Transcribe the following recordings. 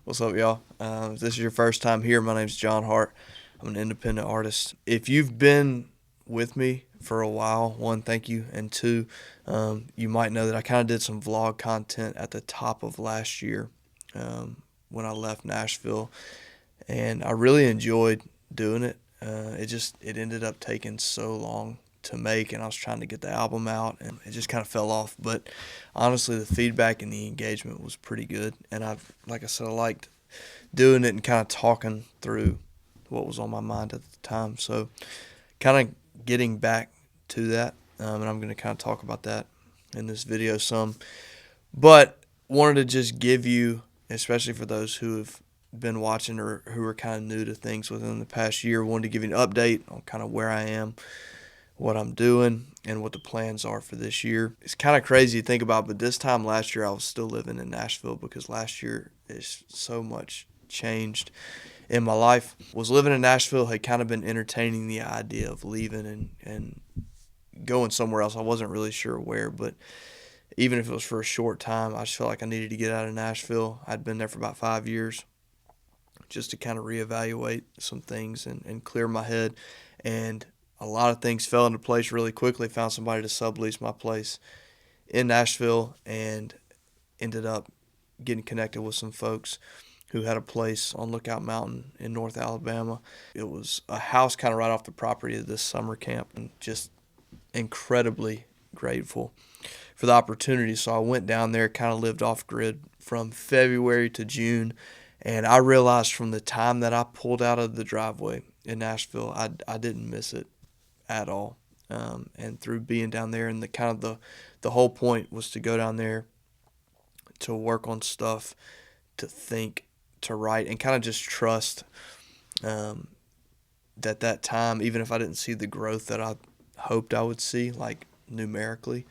What's up, y'all? If this is your first time here, my name's John Hart. I'm an independent artist. If you've been with me for a while, one, thank you. And two, you might know that I kind of did some vlog content at the top of last year when I left Nashville. And I really enjoyed doing it. It ended up taking so long to make, and I was trying to get the album out, and it just kind of fell off. But honestly, the feedback and the engagement was pretty good, and like I said, I liked doing it and kind of talking through what was on my mind at the time. So, kind of getting back to that, and I'm going to kind of talk about that in this video some. But wanted to just give you, especially for those who have been watching or who are kind of new to things within the past year, wanted to give you an update on kind of where I am, what I'm doing, and what the plans are for this year. It's kind of crazy to think about, but this time last year I was still living in Nashville because last year is so much changed in my life. Was living in Nashville, had kind of been entertaining the idea of leaving and going somewhere else. I wasn't really sure where, but even if it was for a short time, I just felt like I needed to get out of Nashville. I'd been there for about 5 years just to kind of reevaluate some things and clear my head. And a lot of things fell into place really quickly. Found somebody to sublease my place in Nashville and ended up getting connected with some folks who had a place on Lookout Mountain in North Alabama. It was a house kind of right off the property of this summer camp, and just incredibly grateful for the opportunity. So I went down there, kind of lived off grid from February to June, and I realized from the time that I pulled out of the driveway in Nashville, I didn't miss it at all. And through being down there, and the whole point was to go down there to work on stuff, to think, to write, and kind of just trust that time, even if I didn't see the growth that I hoped I would see, like numerically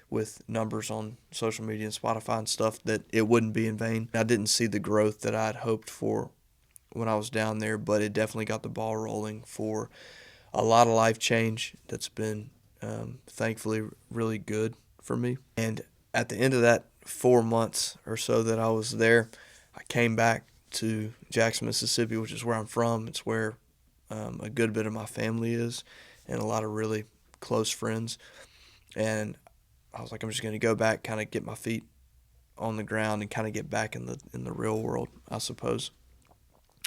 with numbers on social media and Spotify and stuff, that it wouldn't be in vain. I didn't see the growth that I had hoped for when I was down there, but it definitely got the ball rolling for a lot of life change that's been thankfully really good for me. And at the end of that 4 months or so that I was there, I came back to Jackson, Mississippi, which is where I'm from. It's where a good bit of my family is and a lot of really close friends. And I was like, I'm just going to go back, kind of get my feet on the ground and kind of get back in the real world, I suppose.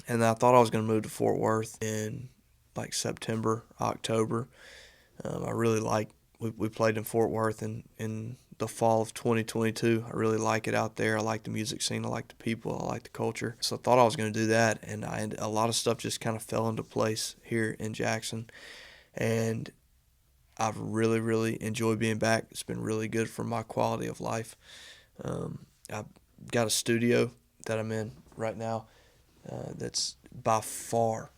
And I thought I was going to move to Fort Worth in like September, October. I really like, we played in Fort Worth in the fall of 2022. I really like it out there. I like the music scene. I like the people. I like the culture. So I thought I was going to do that. And a lot of stuff just kind of fell into place here in Jackson. And I've really, really enjoyed being back. It's been really good for my quality of life. I've got a studio that I'm in right now that's by far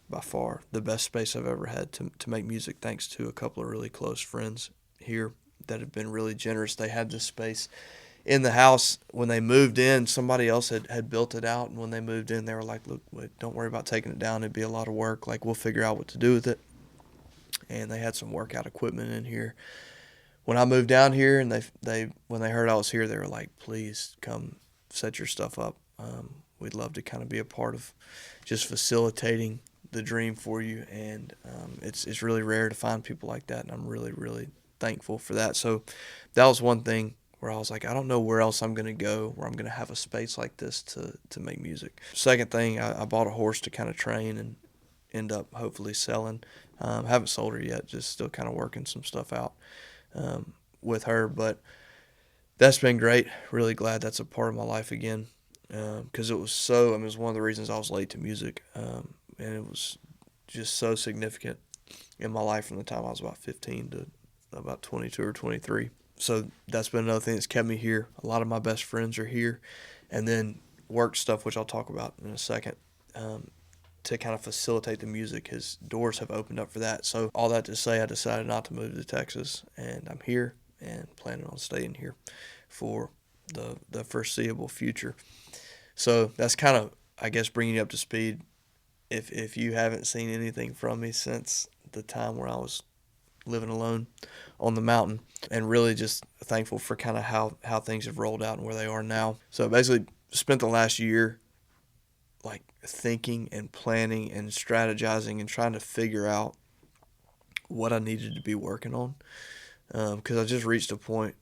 the best space I've ever had to make music, thanks to a couple of really close friends here that have been really generous. They had this space in the house when they moved in. Somebody else had built it out, and when they moved in, they were like, look, don't worry about taking it down. It'd be a lot of work. Like, we'll figure out what to do with it. And they had some workout equipment in here. When I moved down here, and they when they heard I was here, they were like, please come set your stuff up. We'd love to kind of be a part of just facilitating the dream for you. And it's really rare to find people like that, and I'm really, really thankful for that. So that was one thing where I was like, I don't know where else I'm going to go where I'm going to have a space like this to make music. Second thing, I bought a horse to kind of train and end up hopefully selling. Haven't sold her yet, just still kind of working some stuff out with her. But that's been great. Really glad that's a part of my life again, because it was it was one of the reasons I was late to music, and it was just so significant in my life from the time I was about 15 to about 22 or 23. So that's been another thing that's kept me here. A lot of my best friends are here. And then work stuff, which I'll talk about in a second, to kind of facilitate the music. His doors have opened up for that. So all that to say, I decided not to move to Texas, and I'm here and planning on staying here for the foreseeable future. So that's kind of, I guess, bringing you up to speed. If you haven't seen anything from me since the time where I was living alone on the mountain, and really just thankful for kind of how things have rolled out and where they are now. So basically spent the last year like thinking and planning and strategizing and trying to figure out what I needed to be working on. Because I just reached a point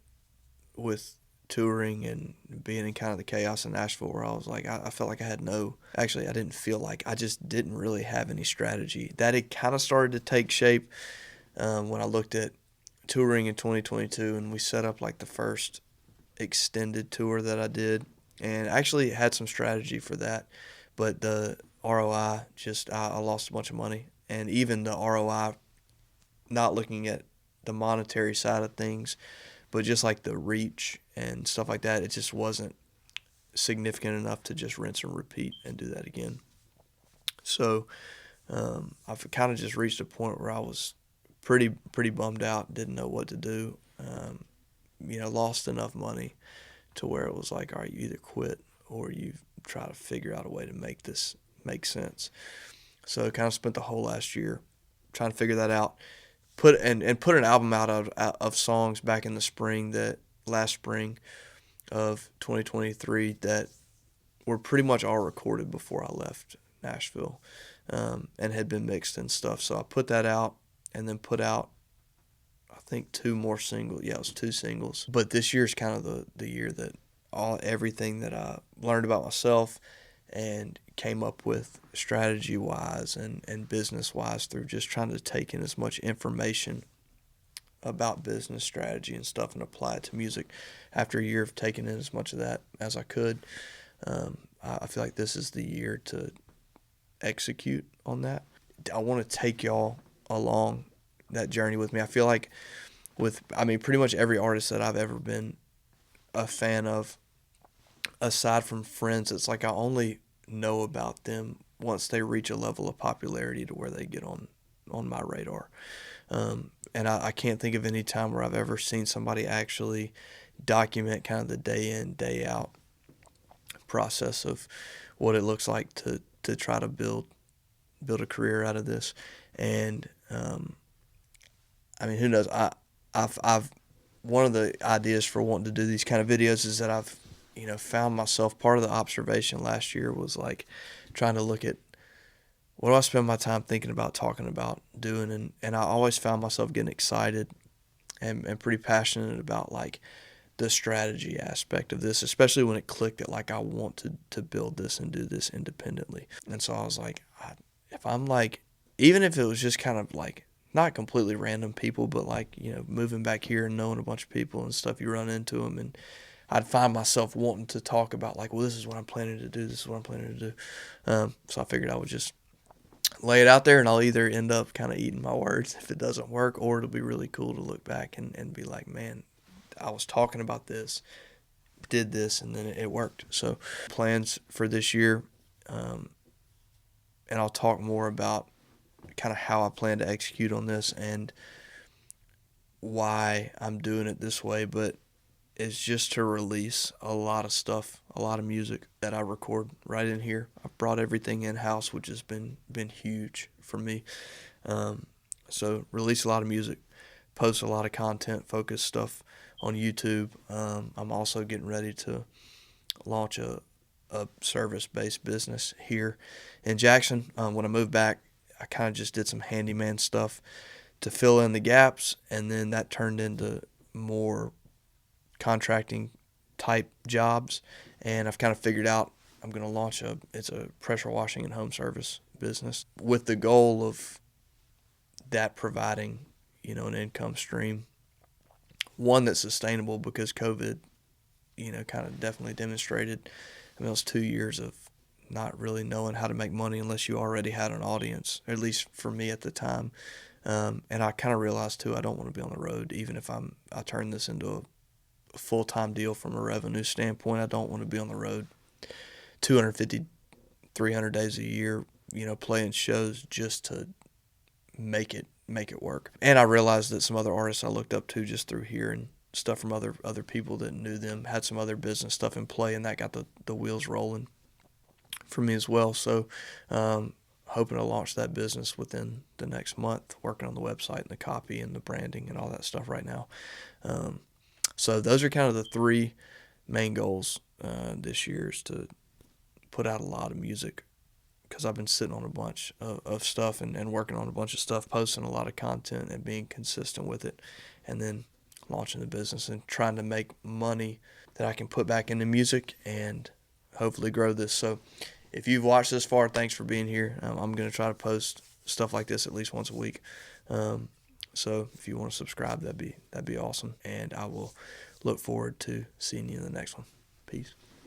with touring and being in kind of the chaos in Nashville where I was like, I felt like I had no, actually, I didn't feel like, I just didn't really have any strategy. That had kind of started to take shape when I looked at touring in 2022 and we set up like the first extended tour that I did, and actually had some strategy for that, but the ROI just I lost a bunch of money, and even the ROI, not looking at the monetary side of things, but just like the reach and stuff like that, it just wasn't significant enough to just rinse and repeat and do that again. So I've kind of just reached a point where I was pretty bummed out, didn't know what to do. Lost enough money to where it was like, all right, you either quit or you try to figure out a way to make this make sense. So I kind of spent the whole last year trying to figure that out. Put an album out of songs back in the spring, that last spring of 2023, that were pretty much all recorded before I left Nashville, and had been mixed and stuff. So I put that out and then put out, I think, two more singles. Yeah, it was two singles. But this year's kind of the year that everything that I learned about myself and came up with strategy wise and business wise through just trying to take in as much information about business strategy and stuff and apply it to music. After a year of taking in as much of that as I could, I feel like this is the year to execute on that. I want to take y'all along that journey with me. I feel like pretty much every artist that I've ever been a fan of, aside from friends, it's like I only know about them once they reach a level of popularity to where they get on my radar. And I can't think of any time where I've ever seen somebody actually document kind of the day in, day out process of what it looks like to try to build a career out of this. And who knows? I've one of the ideas for wanting to do these kind of videos is that I've found myself, part of the observation last year was like trying to look at what do I spend my time thinking about, talking about, doing, and I always found myself getting excited and pretty passionate about like the strategy aspect of this, especially when it clicked that like I want to build this and do this independently. And so I was like, if I'm like, even if it was just kind of like not completely random people, but like, moving back here and knowing a bunch of people and stuff, you run into them, and I'd find myself wanting to talk about like, well, this is what I'm planning to do. This is what I'm planning to do. So I figured I would just lay it out there, and I'll either end up kind of eating my words if it doesn't work, or it'll be really cool to look back and be like, man, I was talking about this, did this, and then it worked. So plans for this year, and I'll talk more about kind of how I plan to execute on this and why I'm doing it this way, but it's just to release a lot of stuff, a lot of music that I record right in here. I've brought everything in-house, which has been huge for me. So release a lot of music, post a lot of content, focus stuff on YouTube. I'm also getting ready to launch a service-based business here in Jackson. When I moved back, I kind of just did some handyman stuff to fill in the gaps, and then that turned into more contracting type jobs, and I've kind of figured out I'm going to launch it's a pressure washing and home service business with the goal of that providing, an income stream, one that's sustainable, because COVID, kind of definitely demonstrated. It was 2 years of not really knowing how to make money unless you already had an audience, at least for me at the time. And I kind of realized too, I don't want to be on the road, even if I turn this into a full-time deal from a revenue standpoint. I don't want to be on the road 250, 300 days a year, playing shows just to make it work. And I realized that some other artists I looked up to just through hearing stuff from other people that knew them had some other business stuff in play, and that got the wheels rolling for me as well. So hoping to launch that business within the next month, working on the website and the copy and the branding and all that stuff right now. So those are kind of the three main goals this year, is to put out a lot of music because I've been sitting on a bunch of stuff and working on a bunch of stuff, posting a lot of content and being consistent with it, and then launching the business and trying to make money that I can put back into music and hopefully grow this. So if you've watched this far, thanks for being here. I'm going to try to post stuff like this at least once a week. So if you want to subscribe, that'd be awesome. And I will look forward to seeing you in the next one. Peace.